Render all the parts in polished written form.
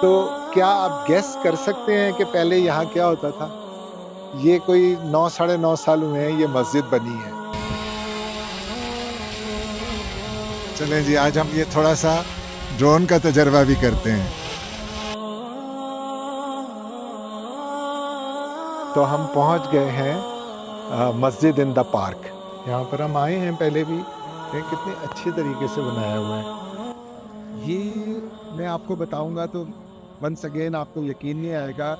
तो क्या आप गेस कर सकते हैं कि पहले यहाँ क्या होता था? ये कोई 9 साढ़े 9 साल हुए हैं ये मस्जिद बनी है। चलें जी, आज हम ये थोड़ा-सा ड्रोन का तजर्बा भी करते हैं। तो हम पहुँच गए हैं मस्जिद इन द पार्क। यहाँ पर हम आए हैं पहले भी। देखें कितने अच्छे तरीके से बनाया हुआ है। ये मैं आपको बताऊँगा तो वंस अगेन आपको यकीन नहीं आएगा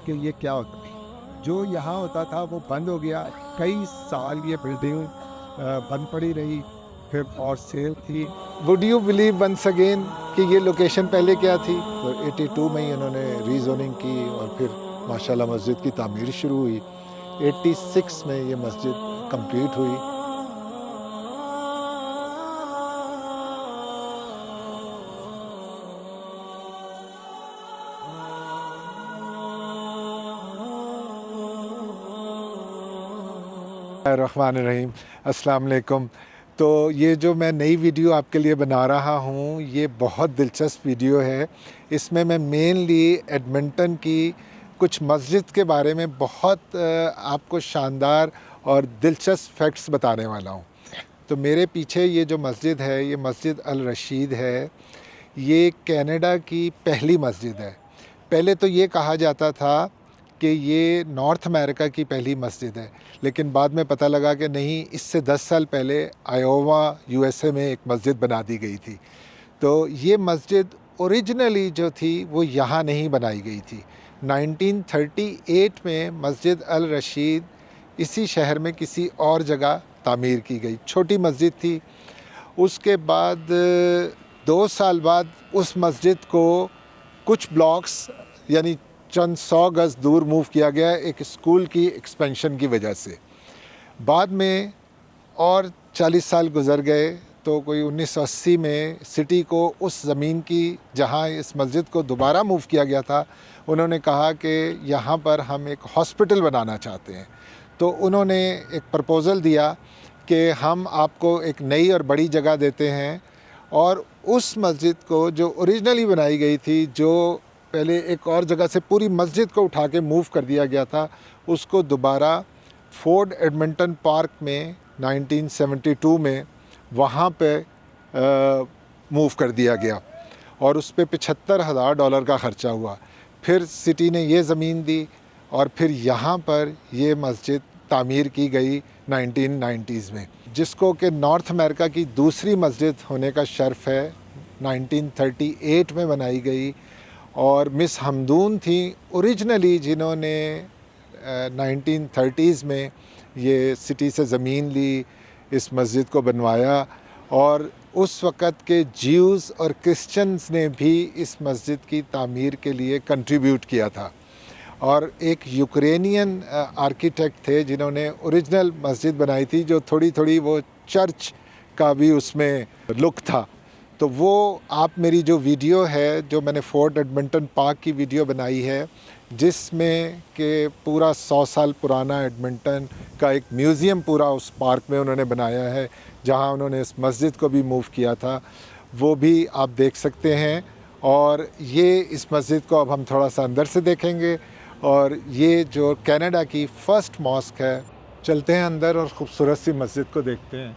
कि ये क्या होता है। जो यहाँ होता था वो बंद हो गया। कई साल ये बिल्डिंग बंद पड़ी रही, फिर फॉर सेल थी। Would you believe once again कि ये लोकेशन पहले क्या थी? तो 82 में ही इन्होंने रीजोनिंग की और फिर माशाल्लाह मस्जिद की तामीर शुरू हुई। 86 में ये मस्जिद कंप्लीट हुई। रहमान रहीम, अस्सलाम वालेकुम। तो ये जो मैं नई वीडियो आपके लिए बना रहा हूँ ये बहुत दिलचस्प वीडियो है। इसमें मैं मेनली एडमिंटन की कुछ मस्जिद के बारे में बहुत आपको शानदार और दिलचस्प फैक्ट्स बताने वाला हूँ। तो मेरे पीछे ये जो मस्जिद है ये मस्जिद अल रशीद है। ये कनाडा की पहली मस्जिद है। पहले तो ये कहा जाता था कि ये नॉर्थ अमेरिका की पहली मस्जिद है, लेकिन बाद में पता लगा कि नहीं, इससे 10 साल पहले आयोवा यूएसए में एक मस्जिद बना दी गई थी। तो ये मस्जिद ओरिजिनली जो थी वो यहाँ नहीं बनाई गई थी। 1938 में मस्जिद अल रशीद इसी शहर में किसी और जगह तामीर की गई, छोटी मस्जिद थी। उसके बाद 2 साल बाद उस मस्जिद को कुछ ब्लॉक्स यानी चंद 100 गज़ दूर मूव किया गया एक स्कूल की एक्सपेंशन की वजह से। बाद में और 40 साल गुज़र गए तो कोई 1980 में सिटी को उस ज़मीन की जहां इस मस्जिद को दोबारा मूव किया गया था, उन्होंने कहा कि यहाँ पर हम एक हॉस्पिटल बनाना चाहते हैं। तो उन्होंने एक प्रपोज़ल दिया कि हम आपको एक नई और बड़ी जगह देते हैं और उस मस्जिद को जो ओरिजिनली बनाई गई थी, जो पहले एक और जगह से पूरी मस्जिद को उठा के मूव कर दिया गया था, उसको दोबारा फोर्ड एडमिंटन पार्क में 1972 में वहाँ पे मूव कर दिया गया और उस पर $75,000 का ख़र्चा हुआ। फिर सिटी ने ये ज़मीन दी और फिर यहाँ पर ये मस्जिद तामीर की गई 1990s में, जिसको कि नॉर्थ अमेरिका की दूसरी मस्जिद होने का शर्फ है। 1938 में बनाई गई और मिस हमदून थी ओरिजिनली जिन्होंने 1930s में ये सिटी से ज़मीन ली, इस मस्जिद को बनवाया। और उस वक़्त के ज्यूज़ और क्रिश्चियंस ने भी इस मस्जिद की तामीर के लिए कंट्रीब्यूट किया था। और एक यूक्रेनियन आर्किटेक्ट थे जिन्होंने ओरिजिनल मस्जिद बनाई थी, जो थोड़ी थोड़ी वो चर्च का भी उसमें लुक था। तो वो आप मेरी जो वीडियो है, जो मैंने फोर्ट एडमिंटन पार्क की वीडियो बनाई है, जिसमें कि पूरा 100 साल पुराना एडमिंटन का एक म्यूज़ियम पूरा उस पार्क में उन्होंने बनाया है, जहां उन्होंने इस मस्जिद को भी मूव किया था, वो भी आप देख सकते हैं। और ये इस मस्जिद को अब हम थोड़ा सा अंदर से देखेंगे। और ये जो कनाडा की फ़र्स्ट मॉस्क है, चलते हैं अंदर और ख़ूबसूरत सी मस्जिद को देखते हैं।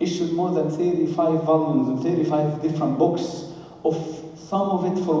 Issued more than 35 volumes and 35 different books of some of it from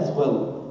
as well.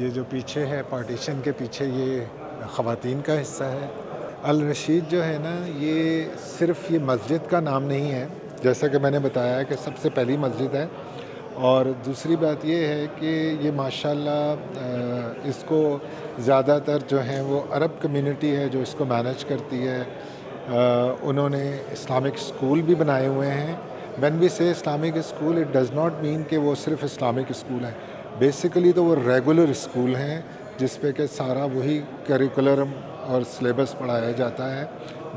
ये जो पीछे है पार्टीशन के पीछे ये ख़वातीन का हिस्सा है। अल रशीद जो है ना, ये सिर्फ़ ये मस्जिद का नाम नहीं है, जैसा कि मैंने बताया कि सबसे पहली मस्जिद है। और दूसरी बात ये है कि ये माशाल्लाह इसको ज़्यादातर जो हैं वो अरब कम्युनिटी है जो इसको मैनेज करती है। उन्होंने इस्लामिक स्कूल भी बनाए हुए हैं। व्हेन वी से Islamic school, it does not mean कि वो सिर्फ़ इस्लामिक स्कूल है। बेसिकली तो वो रेगुलर स्कूल हैं जिस पे कि सारा वही करिकुलम और सिलेबस पढ़ाया जाता है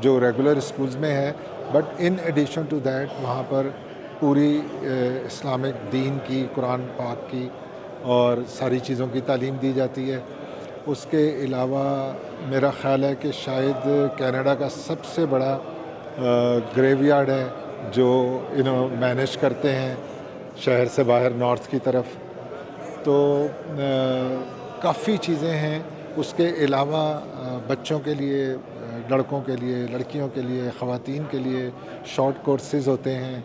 जो रेगुलर स्कूल्स में है। But in addition to that वहाँ पर पूरी इस्लामिक दीन की, कुरान पाक की और सारी चीज़ों की तालीम दी जाती है। उसके अलावा मेरा ख़्याल है कि शायद कनाडा का सबसे बड़ा ग्रेवयार्ड है जो मैनेज करते हैं शहर से बाहर नॉर्थ की तरफ। तो काफ़ी चीज़ें हैं। उसके अलावा बच्चों के लिए, लड़कों के लिए, लड़कियों के लिए, ख़वातीन के लिए शॉर्ट कोर्सेज़ होते हैं,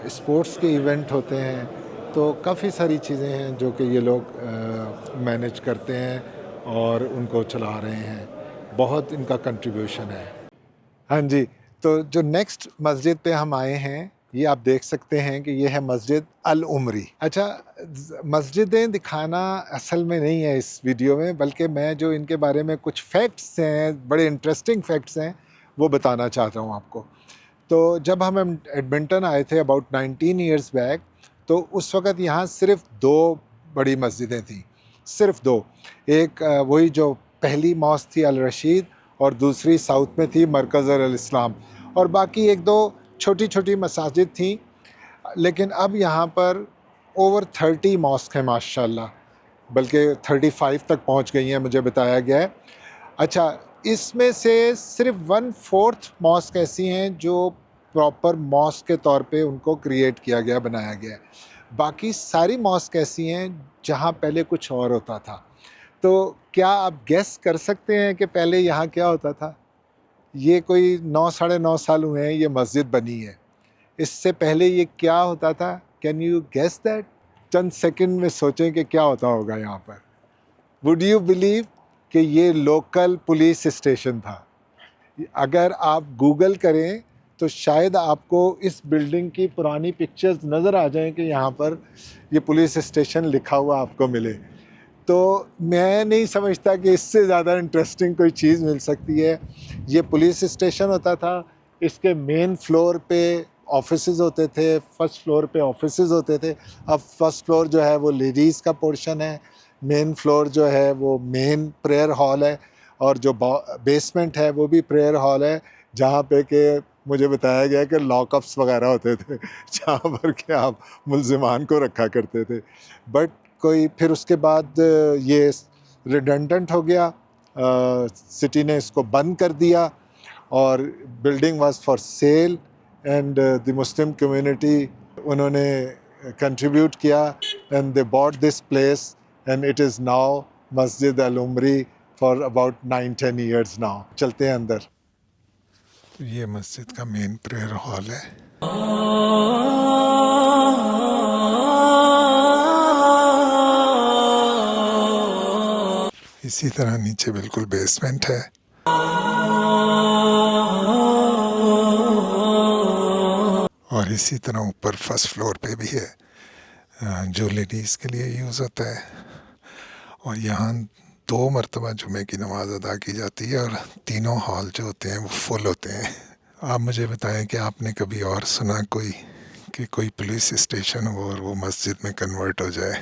स्पोर्ट्स के इवेंट होते हैं। तो काफ़ी सारी चीज़ें हैं जो कि ये लोग मैनेज करते हैं और उनको चला रहे हैं। बहुत इनका कंट्रीब्यूशन है। हाँ जी, तो जो नेक्स्ट मस्जिद पे हम आए हैं, ये आप देख सकते हैं कि ये है मस्जिद अल उमरी। अच्छा, मस्जिदें दिखाना असल में नहीं है इस वीडियो में, बल्कि मैं जो इनके बारे में कुछ फैक्ट्स हैं, बड़े इंटरेस्टिंग फैक्ट्स हैं, वो बताना चाहता हूँ आपको। तो जब हम एडमिंटन आए थे अबाउट 19 ईयर्स बैक, तो उस वक़्त यहाँ सिर्फ़ 2 बड़ी मस्जिदें थीं, सिर्फ़ 2। एक वही जो पहली मॉस्क थी अल रशीद, और दूसरी साउथ में थी मरकज़ अल इस्लाम, और बाकी 1-2 छोटी छोटी मसाजिद थी। लेकिन अब यहाँ पर ओवर 30 मॉस्क हैं माशाल्लाह, बल्कि 35 तक पहुँच गई हैं, मुझे बताया गया है। अच्छा, इसमें से सिर्फ 1/4 मॉस्क ऐसी हैं जो प्रॉपर मॉस्क के तौर पे उनको क्रिएट किया गया, बनाया गया है। बाकी सारी मॉस्क ऐसी हैं जहाँ पहले कुछ और होता था। तो क्या आप गेस कर सकते हैं कि पहले यहाँ क्या होता था? ये कोई 9 साढ़े 9 साल हुए हैं ये मस्जिद बनी है। इससे पहले ये क्या होता था? Can you guess that? चंद सेकंड में सोचें कि क्या होता होगा यहाँ पर। वुड यू बिलीव कि ये लोकल पुलिस स्टेशन था? अगर आप गूगल करें तो शायद आपको इस बिल्डिंग की पुरानी पिक्चर्स नज़र आ जाएं कि यहाँ पर ये पुलिस स्टेशन लिखा हुआ आपको मिले। तो मैं नहीं समझता कि इससे ज़्यादा इंटरेस्टिंग कोई चीज़ मिल सकती है। ये पुलिस स्टेशन होता था, इसके मेन फ्लोर पे ऑफिसेज़ होते थे, फर्स्ट फ्लोर पे ऑफिसेज़ होते थे। अब फर्स्ट फ्लोर जो है वो लेडीज़ का पोर्शन है, मेन फ्लोर जो है वो मेन प्रेयर हॉल है, और जो बेसमेंट है वो भी प्रेयर हॉल है, जहाँ पे कि मुझे बताया गया कि लॉकअप्स वगैरह होते थे जहाँ पर कि आप मुल्ज़िमान को रखा करते थे। बट कोई फिर उसके बाद ये रिडंडेंट हो गया, सिटी ने इसको बंद कर दिया, और building was for sale, and the Muslim community उन्होंने कंट्रीब्यूट किया and they bought this place, and it is now मस्जिद अल उमरी फॉर अबाउट 9-10 ईयर्स नाउ। चलते हैं अंदर। ये मस्जिद का मेन प्रेयर हॉल है। इसी तरह नीचे बिल्कुल बेसमेंट है। और इसी तरह ऊपर फर्स्ट फ्लोर पे भी है जो लेडीज़ के लिए यूज़ होता है। और यहाँ 2 मरतबा जुमे की नमाज़ अदा की जाती है, और तीनों हॉल जो होते हैं वो फुल होते हैं। आप मुझे बताएं कि आपने कभी और सुना कि कोई पुलिस स्टेशन हो और वो मस्जिद में कन्वर्ट हो जाए?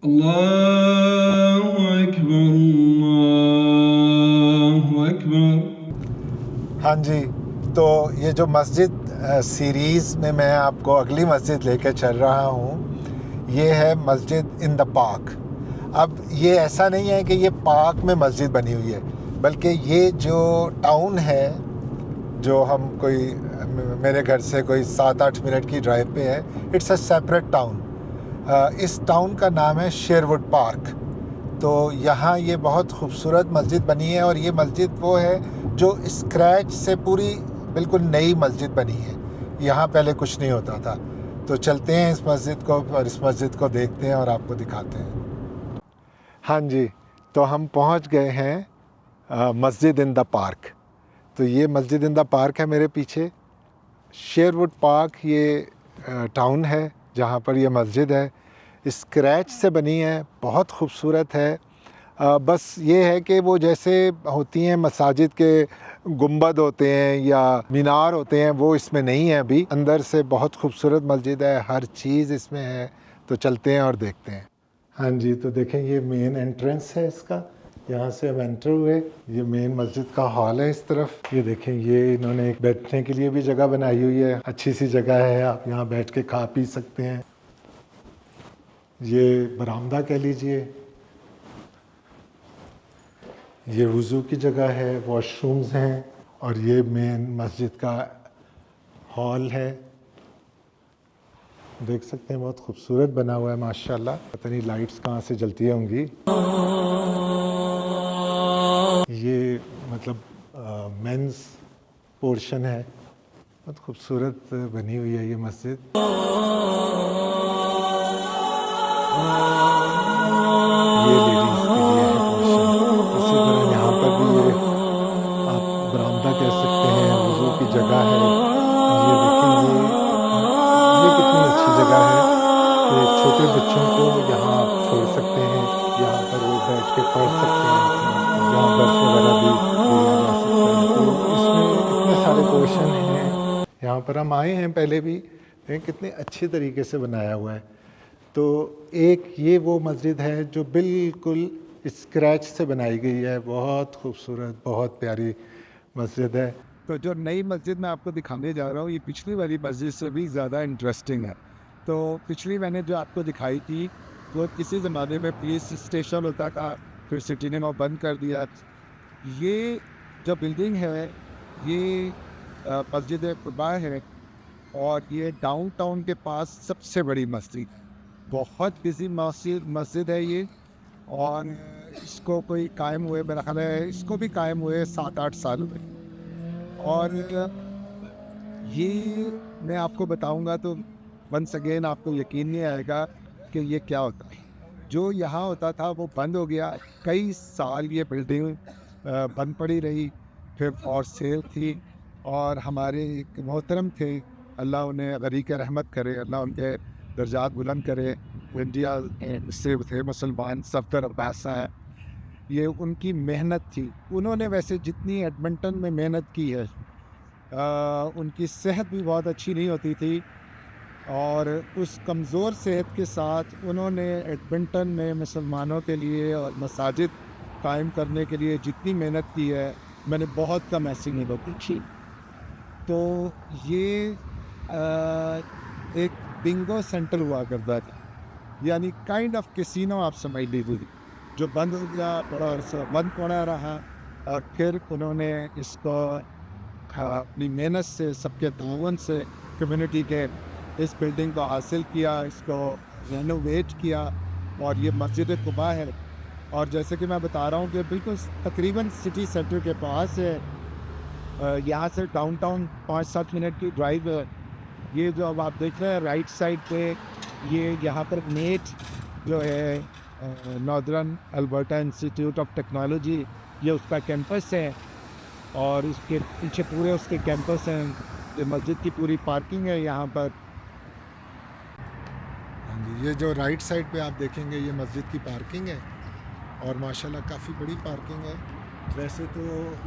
अल्लाहु अकबर, अल्लाहु अकबर। हाँ जी, तो ये जो मस्जिद सीरीज़ में मैं आपको अगली मस्जिद लेकर चल रहा हूँ, ये है मस्जिद इन द पार्क। अब ये ऐसा नहीं है कि ये पार्क में मस्जिद बनी हुई है, बल्कि ये जो टाउन है जो हम कोई मेरे घर से कोई 7-8 मिनट की ड्राइव पे है। It's a separate town. इस टाउन का नाम है शेरवुड पार्क। तो यहाँ ये बहुत खूबसूरत मस्जिद बनी है और ये मस्जिद वो है जो स्क्रैच से पूरी बिल्कुल नई मस्जिद बनी है। यहाँ पहले कुछ नहीं होता था। तो चलते हैं इस मस्जिद को और इस मस्जिद को देखते हैं और आपको दिखाते हैं। हाँ जी, तो हम पहुँच गए हैं मस्जिद इन द पार्क। तो ये मस्जिद इन द पार्क है मेरे पीछे। शेरवुड पार्क ये टाउन है जहाँ पर ये मस्जिद है। स्क्रैच से बनी है, बहुत खूबसूरत है। बस ये है कि वो जैसे होती हैं मसाजिद के गुंबद होते हैं या मीनार होते हैं, वो इसमें नहीं है अभी। अंदर से बहुत खूबसूरत मस्जिद है, हर चीज़ इसमें है। तो चलते हैं और देखते हैं। हाँ जी, तो देखें ये मेन एंट्रेंस है इसका। यहाँ से हम एंटर हुए। ये मेन मस्जिद का हॉल है इस तरफ। ये देखें, ये इन्होंने एक बैठने के लिए भी जगह बनाई हुई है। अच्छी सी जगह है, आप यहाँ बैठ के खा पी सकते हैं। ये बरामदा कह लीजिए। ये वुज़ू की जगह है, वॉशरूम्स हैं और ये मेन मस्जिद का हॉल है। देख सकते हैं बहुत खूबसूरत बना हुआ है माशाल्लाह। पता नहीं लाइट्स कहाँ से जलती होंगी। ये मतलब मेंस पोर्शन है। बहुत खूबसूरत बनी हुई है ये मस्जिद। ये लेडीज़ के लिए है पोर्शन। इसी तरह यहाँ पर भी ये आप बरामदा कह सकते हैं, वुज़ू की जगह है। ये देखें, ये कितनी अच्छी जगह है कि छोटे बच्चों को यहाँ आप छोड़ सकते हैं। यहाँ पर वो बैठ के पढ़ सकते हैं। यहाँ दर्स वगैरह भी दिया जा सकता है। तो इसमें इतने सारे पोर्शन हैं। यहाँ पर हम आए हैं पहले भी, लेकिन कितने अच्छे तरीके से बनाया हुआ है। तो एक ये वो मस्जिद है जो बिल्कुल स्क्रैच से बनाई गई है। बहुत खूबसूरत, बहुत प्यारी मस्जिद है। तो जो नई मस्जिद मैं आपको दिखाने जा रहा हूँ, ये पिछली वाली मस्जिद से भी ज़्यादा इंटरेस्टिंग है। तो पिछली मैंने जो आपको दिखाई थी, वो किसी ज़माने में पुलिस स्टेशन होता था, फिर सिटी ने वो बंद कर दिया। ये जो बिल्डिंग है, ये मस्जिद कुबा है और ये डाउनटाउन के पास सबसे बड़ी मस्जिद है। बहुत बिजी मस्जिद है ये। और इसको कोई कायम हुए, मेरा ख्याल है इसको भी कायम हुए 7-8 साल हुए। और ये मैं आपको बताऊंगा तो वंस अगेन आपको यकीन नहीं आएगा कि ये क्या होता है। जो यहाँ होता था वो बंद हो गया। कई साल ये बिल्डिंग बंद पड़ी रही, फिर फॉर सेल थी। और हमारे एक मोहतरम थे, अल्लाह उन्हें गरीक रहमत करे, अल्लाह उनके दर्जात बुलंद करे। इंडिया से थे मुसलमान, सफ़दर अब्बास साहब। ये उनकी मेहनत थी। उन्होंने वैसे जितनी एडमिंटन में मेहनत की है, उनकी सेहत भी बहुत अच्छी नहीं होती थी। और उस कमज़ोर सेहत के साथ उन्होंने एडमिंटन में मुसलमानों के लिए और मसाजिद कायम करने के लिए जितनी मेहनत की है, मैंने बहुत कम ऐसी मेहनत देखी। तो ये एक बिंगो सेंटर हुआ करता था, यानी काइंड ऑफ कैसीनो आप समझ लीजिए, जो बंद हो गया, बड़ा अरसा बंद पड़ा रहा। और फिर उन्होंने इसको अपनी मेहनत से, सबके ताउन से, कम्युनिटी के इस बिल्डिंग को हासिल किया, इसको रेनोवेट किया और ये मस्जिद कुबा है। और जैसे कि मैं बता रहा हूँ कि बिल्कुल तकरीबन सिटी सेंटर के पास है। यहाँ से डाउनटाउन 5-7 मिनट की ड्राइव है। ये जो अब आप देख रहे हैं राइट साइड पे, ये यहाँ पर नेट जो है northern Alberta institute of technology, ये उसका कैंपस है। और इसके पीछे पूरे उसके कैंपस हैं। मस्जिद की पूरी पार्किंग है यहाँ पर। हाँ जी, ये जो राइट साइड पे आप देखेंगे ये मस्जिद की पार्किंग है और माशाल्लाह काफ़ी बड़ी पार्किंग है। वैसे तो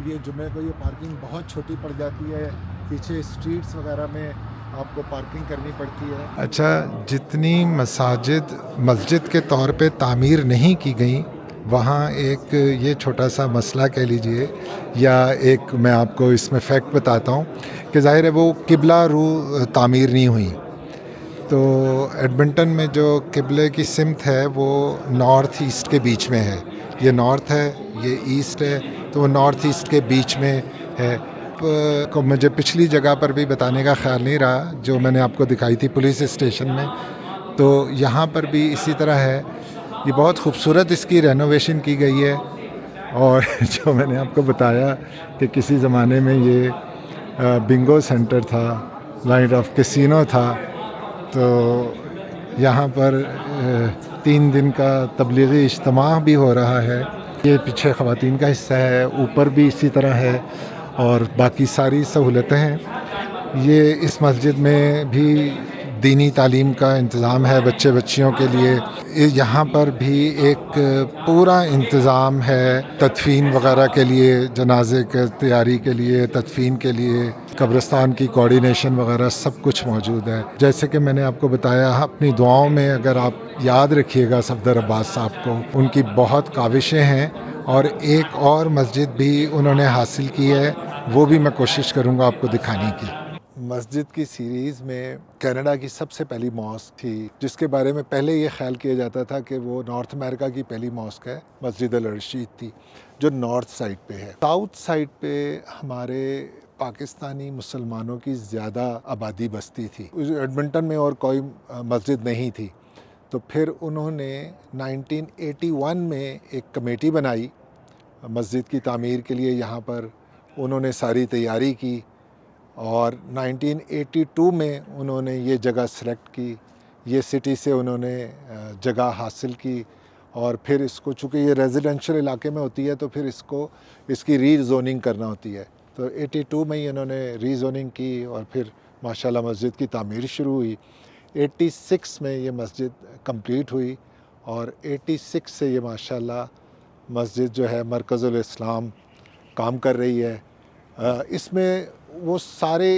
ये जुमे को ये पार्किंग बहुत छोटी पड़ जाती है, पीछे स्ट्रीट्स वगैरह में आपको पार्किंग करनी पड़ती है। अच्छा, जितनी मसाजिद मस्जिद के तौर पे तामीर नहीं की गई, वहाँ एक ये छोटा सा मसला कह लीजिए, या एक मैं आपको इसमें फैक्ट बताता हूँ कि ज़ाहिर है वो किबला रू तामीर नहीं हुई। तो एडमिंटन में जो किबले की सिमत है वो नॉर्थ ईस्ट के बीच में है। ये नॉर्थ है, ये ईस्ट है, तो वो नॉर्थ ईस्ट के बीच में है। को मुझे पिछली जगह पर भी बताने का ख्याल नहीं रहा जो मैंने आपको दिखाई थी पुलिस स्टेशन में, तो यहाँ पर भी इसी तरह है। ये बहुत खूबसूरत इसकी रेनोवेशन की गई है। और जो मैंने आपको बताया कि किसी ज़माने में ये बिंगो सेंटर था, नाइट ऑफ कैसीनो था, तो यहाँ पर 3 दिन का तबलीगी इज्तिमा भी हो रहा है। ये पीछे ख़वातीन का हिस्सा है, ऊपर भी इसी तरह है और बाकी सारी सहूलतें हैं। ये इस मस्जिद में भी दीनी तालीम का इंतज़ाम है बच्चे बच्चियों के लिए। यहाँ पर भी एक पूरा इंतज़ाम है तदफीन वगैरह के लिए, जनाजे के तैयारी के लिए, तदफीन के लिए, कब्रिस्तान की कोऑर्डिनेशन वगैरह सब कुछ मौजूद है। जैसे कि मैंने आपको बताया, अपनी दुआओं में अगर आप याद रखिएगा सफदर अब्बास साहब को, उनकी बहुत काविशें हैं और एक और मस्जिद भी उन्होंने हासिल की है, वो भी मैं कोशिश करूँगा आपको दिखाने की। मस्जिद की सीरीज़ में कनाडा की सबसे पहली मॉस्क थी, जिसके बारे में पहले ये ख्याल किया जाता था कि वो नॉर्थ अमेरिका की पहली मॉस्क है, मस्जिद अल रशीद थी, जो नॉर्थ साइड पे है। साउथ साइड पे हमारे पाकिस्तानी मुसलमानों की ज़्यादा आबादी बसती थी। एडमिंटन में और कोई मस्जिद नहीं थी, तो फिर उन्होंने 1981 में एक कमेटी बनाई मस्जिद की तामीर के लिए। यहाँ पर उन्होंने सारी तैयारी की और 1982 में उन्होंने ये जगह सेलेक्ट की, ये सिटी से उन्होंने जगह हासिल की और फिर इसको, चूँकि ये रेजिडेंशियल इलाके में होती है, तो फिर इसकी रीजोनिंग करना होती है। तो 82 में ही इन्होंने रीजोनिंग की और फिर माशाल्लाह मस्जिद की तामीर शुरू हुई। 86 में ये मस्जिद कंप्लीट हुई और 86 से ये माशाल्लाह मस्जिद जो है मरकज़ुल इस्लाम काम कर रही है। इसमें वो सारे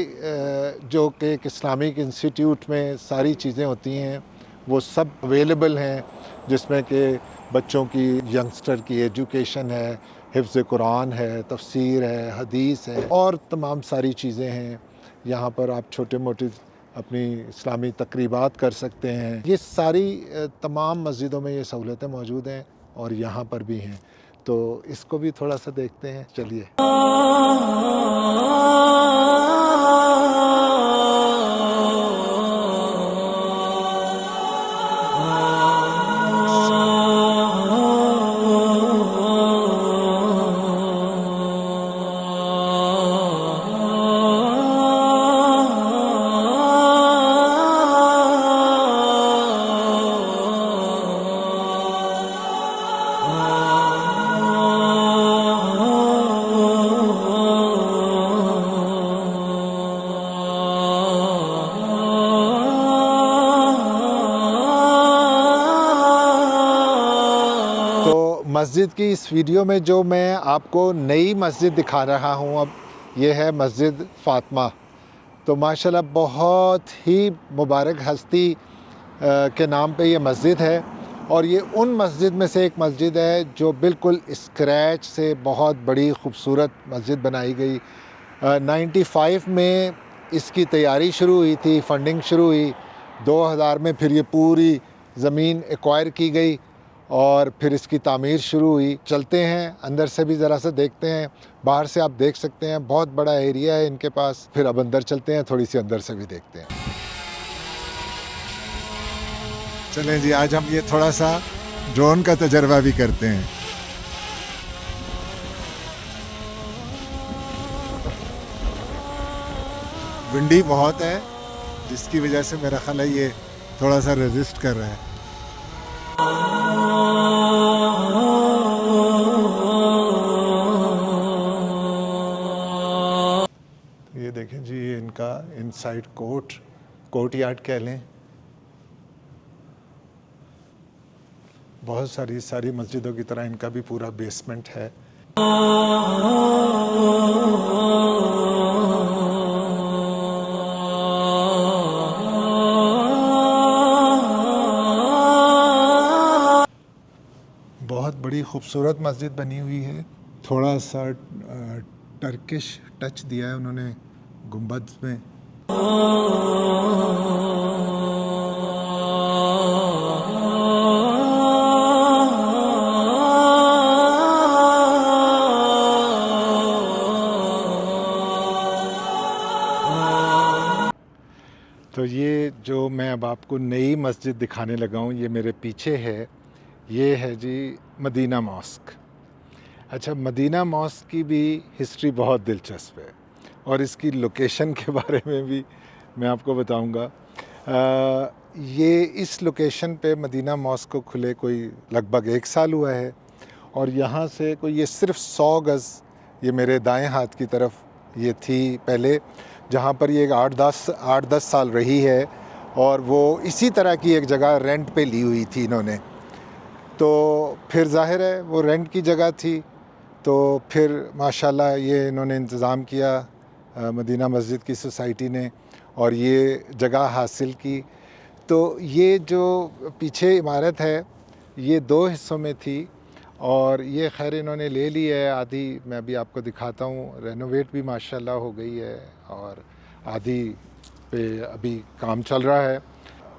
जो कि एक इस्लामिक इंस्टीट्यूट में सारी चीज़ें होती हैं वो सब अवेलेबल हैं, जिसमें कि बच्चों की, यंगस्टर की एजुकेशन है, हिफ्ज़ कुरान है, तफसीर है, हदीस है और तमाम सारी चीज़ें हैं। यहाँ पर आप छोटे मोटे अपनी इस्लामी तकरीबात कर सकते हैं। ये सारी तमाम मस्जिदों में ये सहूलतें मौजूद हैं और यहाँ पर भी हैं, तो इसको भी थोड़ा सा देखते हैं, चलिए। मस्जिद की इस वीडियो में जो मैं आपको नई मस्जिद दिखा रहा हूँ अब, ये है मस्जिद फ़ातिमा। तो माशाल्लाह बहुत ही मुबारक हस्ती के नाम पे ये मस्जिद है और ये उन मस्जिद में से एक मस्जिद है जो बिल्कुल स्क्रैच से बहुत बड़ी खूबसूरत मस्जिद बनाई गई। 95 में इसकी तैयारी शुरू हुई थी, फंडिंग शुरू हुई। 2000 में फिर ये पूरी ज़मीन एक्वायर की गई और फिर इसकी तामीर शुरू हुई। चलते हैं अंदर से भी ज़रा सा देखते हैं। बाहर से आप देख सकते हैं बहुत बड़ा एरिया है इनके पास। फिर अब अंदर चलते हैं, थोड़ी सी अंदर से भी देखते हैं। चलें जी, आज हम ये थोड़ा सा ड्रोन का तजर्बा भी करते हैं। विंडी बहुत है, जिसकी वजह से मेरा ख्याल है ये थोड़ा सा रेजिस्ट कर रहा है। ये देखें जी, ये इनका इनसाइड कोर्ट यार्ड कह लें। बहुत सारी मस्जिदों की तरह इनका भी पूरा बेसमेंट है। बहुत बड़ी खूबसूरत मस्जिद बनी हुई है। थोड़ा सा टर्किश टच दिया है उन्होंने गुंबद में। तो ये जो मैं अब आपको नई मस्जिद दिखाने लगा हूँ, ये मेरे पीछे है, ये है जी मदीना मॉस्क। अच्छा, मदीना मॉस्क की भी हिस्ट्री बहुत दिलचस्प है और इसकी लोकेशन के बारे में भी मैं आपको बताऊंगा। ये इस लोकेशन पे मदीना मॉस्क को खुले कोई लगभग 1 साल हुआ है और यहाँ से कोई ये सिर्फ 100 गज़ ये मेरे दाएं हाथ की तरफ ये थी पहले, जहाँ पर ये 8-10 साल रही है और वो इसी तरह की एक जगह रेंट पे ली हुई थी इन्होंने। तो फिर जाहिर है वो रेंट की जगह थी, तो फिर माशाल्लाह ये इन्होंने इंतज़ाम किया मदीना मस्जिद की सोसाइटी ने और ये जगह हासिल की। तो ये जो पीछे इमारत है ये 2 हिस्सों में थी और ये खैर इन्होंने ले ली है आधी, मैं अभी आपको दिखाता हूँ। रेनोवेट भी माशाल्लाह हो गई है और आधी पे अभी काम चल रहा है।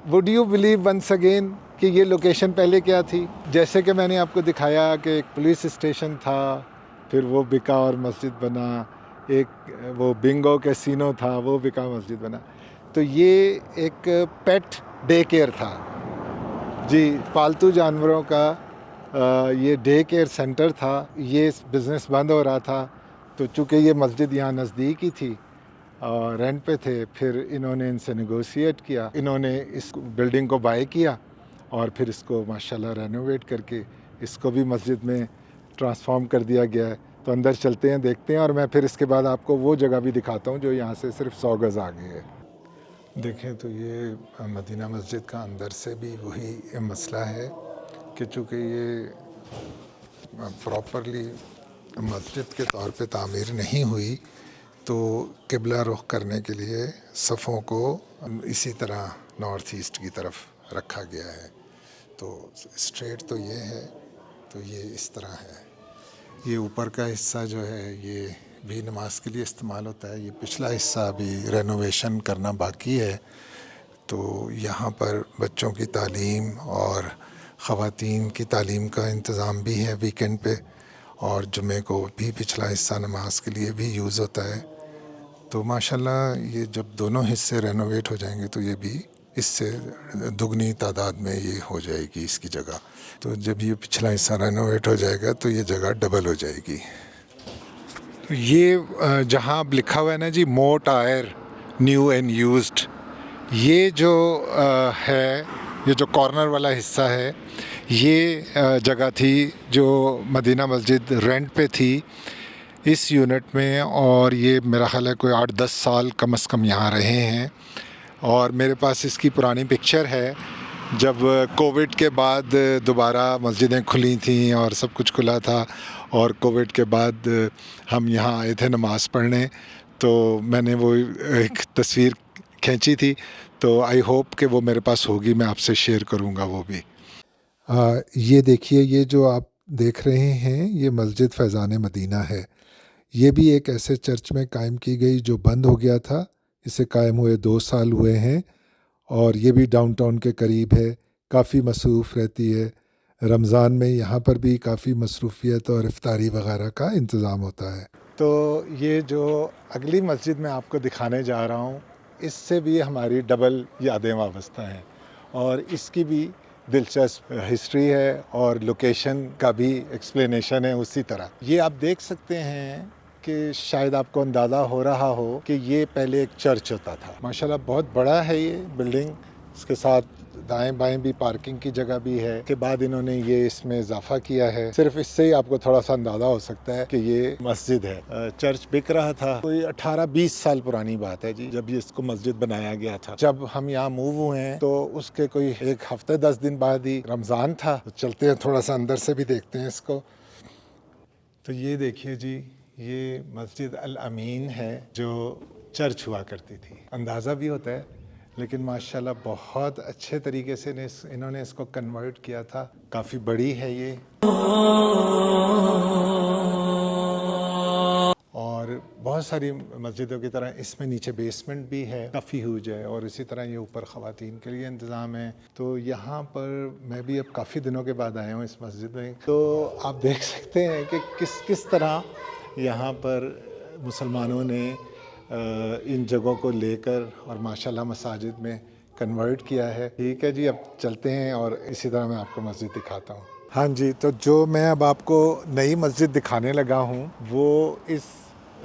Would you believe once again कि ये लोकेशन पहले क्या थी? जैसे कि मैंने आपको दिखाया कि एक पुलिस स्टेशन था, फिर वो बिका और मस्जिद बना, एक वो बिंगो कैसीनो था वो बिका मस्जिद बना। तो ये एक पेट डे केयर था जी, पालतू जानवरों का ये डे केयर सेंटर था। ये बिज़नेस बंद हो रहा था, तो चूँकि ये मस्जिद यहाँ नज़दीक ही थी और रेंट पे थे, फिर इन्होंने इनसे नेगोशिएट किया, इन्होंने इस बिल्डिंग को बाय किया और फिर इसको माशाल्लाह रेनोवेट करके इसको भी मस्जिद में ट्रांसफॉर्म कर दिया गया है। तो अंदर चलते हैं, देखते हैं और मैं फिर इसके बाद आपको वो जगह भी दिखाता हूँ जो यहाँ से सिर्फ 100 गज़ आगे है। देखें तो ये मदीना मस्जिद का अंदर से भी वही मसला है कि चूँकि ये प्रॉपरली मस्जिद के तौर पे तामीर नहीं हुई, तो किबला रुख करने के लिए सफ़ों को इसी तरह नॉर्थ ईस्ट की तरफ रखा गया है। तो स्ट्रेट तो ये है, तो ये इस तरह है। ये ऊपर का हिस्सा जो है ये भी नमाज के लिए इस्तेमाल होता है। ये पिछला हिस्सा अभी रेनोवेशन करना बाकी है। तो यहाँ पर बच्चों की तालीम और ख़वातीन की तालीम का इंतज़ाम भी है वीकेंड पे, और जुमे को भी पिछला हिस्सा नमाज के लिए भी यूज़ होता है। तो माशाल्लाह ये जब दोनों हिस्से रेनोवेट हो जाएंगे तो ये भी इससे दुगनी तादाद में ये हो जाएगी इसकी जगह। तो जब ये पिछला हिस्सा रेनोवेट हो जाएगा तो ये जगह डबल हो जाएगी। तो ये जहाँ अब लिखा हुआ है ना जी, मोर टायर न्यू एंड यूज्ड, ये जो है, ये जो कॉर्नर वाला हिस्सा है, ये जगह थी जो मदीना मस्जिद रेंट पे थी इस यूनिट में, और ये मेरा ख़्याल है कोई 8-10 साल कम से कम यहाँ रहे हैं। और मेरे पास इसकी पुरानी पिक्चर है जब कोविड के बाद दोबारा मस्जिदें खुली थी और सब कुछ खुला था, और कोविड के बाद हम यहाँ आए थे नमाज़ पढ़ने, तो मैंने वो एक तस्वीर खींची थी। तो आई होप कि वो मेरे पास होगी, मैं आपसे शेयर करूँगा वो भी। ये देखिए, ये जो आप देख रहे हैं ये मस्जिद फैज़ान मदीना है। ये भी एक ऐसे चर्च में कायम की गई जो बंद हो गया था। इसे कायम हुए 2 साल हुए हैं और ये भी डाउनटाउन के करीब है, काफ़ी मसरूफ़ रहती है। रमज़ान में यहाँ पर भी काफ़ी मसरूफ़ियत और इफ्तारी वगैरह का इंतज़ाम होता है। तो ये जो अगली मस्जिद मैं आपको दिखाने जा रहा हूँ, इससे भी हमारी डबल यादें वाबस्ता हैं और इसकी भी दिलचस्प हिस्ट्री है और लोकेशन का भी एक्सप्लेनेशन है उसी तरह। ये आप देख सकते हैं कि शायद आपको अंदाज़ा हो रहा हो कि ये पहले एक चर्च होता था। माशाल्लाह बहुत बड़ा है ये बिल्डिंग, इसके साथ दाएं बाएं भी पार्किंग की जगह भी है। के बाद इन्होंने ये इसमें इजाफा किया है। सिर्फ इससे ही आपको थोड़ा सा अंदाज़ा हो सकता है कि ये मस्जिद है। चर्च बिक रहा था, कोई 18-20 साल पुरानी बात है जी, जब ये इसको मस्जिद बनाया गया था। जब हम यहाँ मूव हुए हैं तो उसके कोई 1 हफ्ते 10 दिन बाद ही रमज़ान था। तो चलते हैं थोड़ा सा अंदर से भी देखते हैं इसको। तो ये देखिए जी, ये मस्जिद अल अमीन है जो चर्च हुआ करती थी। अंदाज़ा भी होता है, लेकिन माशाल्लाह बहुत अच्छे तरीके से इन्होंने इसको कन्वर्ट किया था। काफ़ी बड़ी है ये, और बहुत सारी मस्जिदों की तरह इसमें नीचे बेसमेंट भी है, काफ़ी ह्यूज है, और इसी तरह ये ऊपर ख़वातीन के लिए इंतज़ाम है। तो यहाँ पर मैं भी अब काफ़ी दिनों के बाद आया हूँ इस मस्जिद में। तो आप देख सकते हैं कि किस तरह यहाँ पर मुसलमानों ने इन जगहों को लेकर और माशाल्लाह मसाजिद में कन्वर्ट किया है। ठीक है जी, अब चलते हैं और इसी तरह मैं आपको मस्जिद दिखाता हूँ। हाँ जी, तो जो मैं अब आपको नई मस्जिद दिखाने लगा हूँ वो इस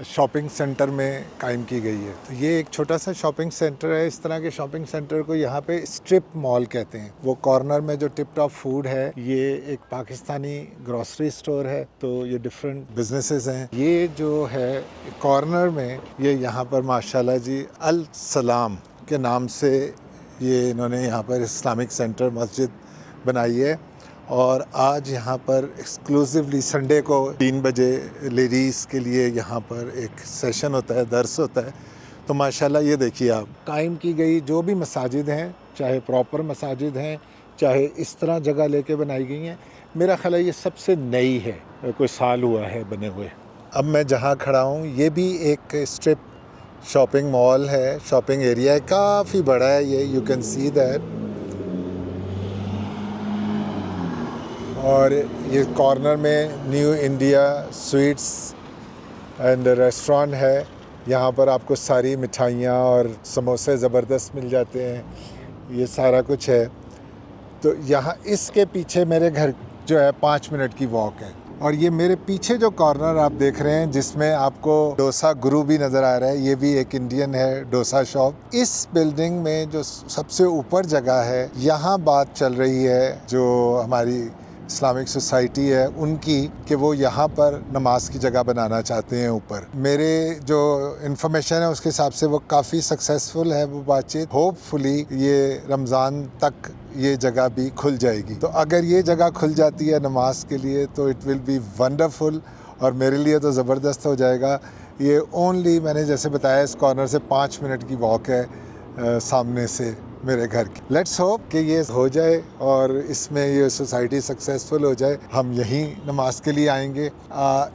शॉपिंग सेंटर में कायम की गई है। तो ये एक छोटा सा शॉपिंग सेंटर है। इस तरह के शॉपिंग सेंटर को यहाँ पे स्ट्रिप मॉल कहते हैं। वो कॉर्नर में जो टिप टॉप फूड है ये एक पाकिस्तानी ग्रोसरी स्टोर है। तो ये डिफरेंट बिजनेसेस हैं। ये जो है कॉर्नर में ये यहाँ पर माशाल्लाह जी अल सलाम के नाम से ये इन्होंने यहाँ पर इस्लामिक सेंटर मस्जिद बनाई है। और आज यहाँ पर एक्सक्लूसिवली संडे को 3 बजे लेडीज़ के लिए यहाँ पर एक सेशन होता है, दर्स होता है। तो माशाल्लाह ये देखिए आप, कायम की गई जो भी मसाजिद हैं, चाहे प्रॉपर मसाजिद हैं, चाहे इस तरह जगह लेके बनाई गई हैं, मेरा ख्याल है ये सबसे नई है, कोई साल हुआ है बने हुए। अब मैं जहाँ खड़ा हूँ ये भी एक स्ट्रिप शॉपिंग मॉल है, शॉपिंग एरिया है, काफ़ी बड़ा है ये, यू कैन सी दैट। और ये कॉर्नर में new India sweets and restaurant है। यहाँ पर आपको सारी मिठाइयाँ और समोसे ज़बरदस्त मिल जाते हैं, ये सारा कुछ है। तो यहाँ इसके पीछे मेरे घर जो है 5 मिनट की वॉक है। और ये मेरे पीछे जो कॉर्नर आप देख रहे हैं जिसमें आपको डोसा गुरु भी नज़र आ रहा है, ये भी एक इंडियन है डोसा शॉप। इस बिल्डिंग में जो सबसे ऊपर जगह है, यहाँ बात चल रही है जो हमारी इस्लामिक सोसाइटी है उनकी, कि वो यहाँ पर नमाज की जगह बनाना चाहते हैं ऊपर। मेरे जो इन्फॉर्मेशन है उसके हिसाब से वो काफ़ी सक्सेसफुल है वो बातचीत। होपफुली ये रमज़ान तक ये जगह भी खुल जाएगी। तो अगर ये जगह खुल जाती है नमाज के लिए तो इट विल बी वंडरफुल, और मेरे लिए तो ज़बरदस्त हो जाएगा। ये ओनली मैंने जैसे बताया इस कॉर्नर से 5 मिनट की वॉक है सामने से मेरे घर की। लेट्स होप कि ये हो जाए और इसमें ये सोसाइटी सक्सेसफुल हो जाए। हम यहीं नमाज के लिए आएंगे।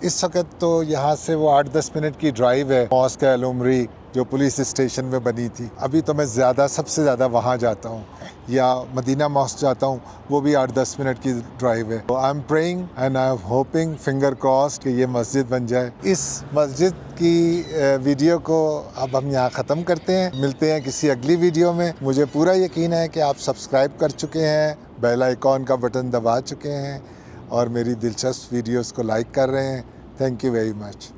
इस वक्त तो यहाँ से वो 8-10 मिनट की ड्राइव है मॉस्क अल उमरी जो पुलिस स्टेशन में बनी थी। अभी तो मैं सबसे ज़्यादा वहाँ जाता हूँ, या मदीना मॉस्क जाता हूँ, वो भी 8-10 मिनट की ड्राइव है। I am praying and I am hoping, finger crossed, कि ये मस्जिद बन जाए। इस मस्जिद की वीडियो को अब हम यहाँ ख़त्म करते हैं। मिलते हैं किसी अगली वीडियो में। मुझे पूरा यकीन है कि आप सब्सक्राइब कर चुके हैं, बेल आइकॉन का बटन दबा चुके हैं और मेरी दिलचस्प वीडियोज़ को लाइक कर रहे हैं। Thank you very much.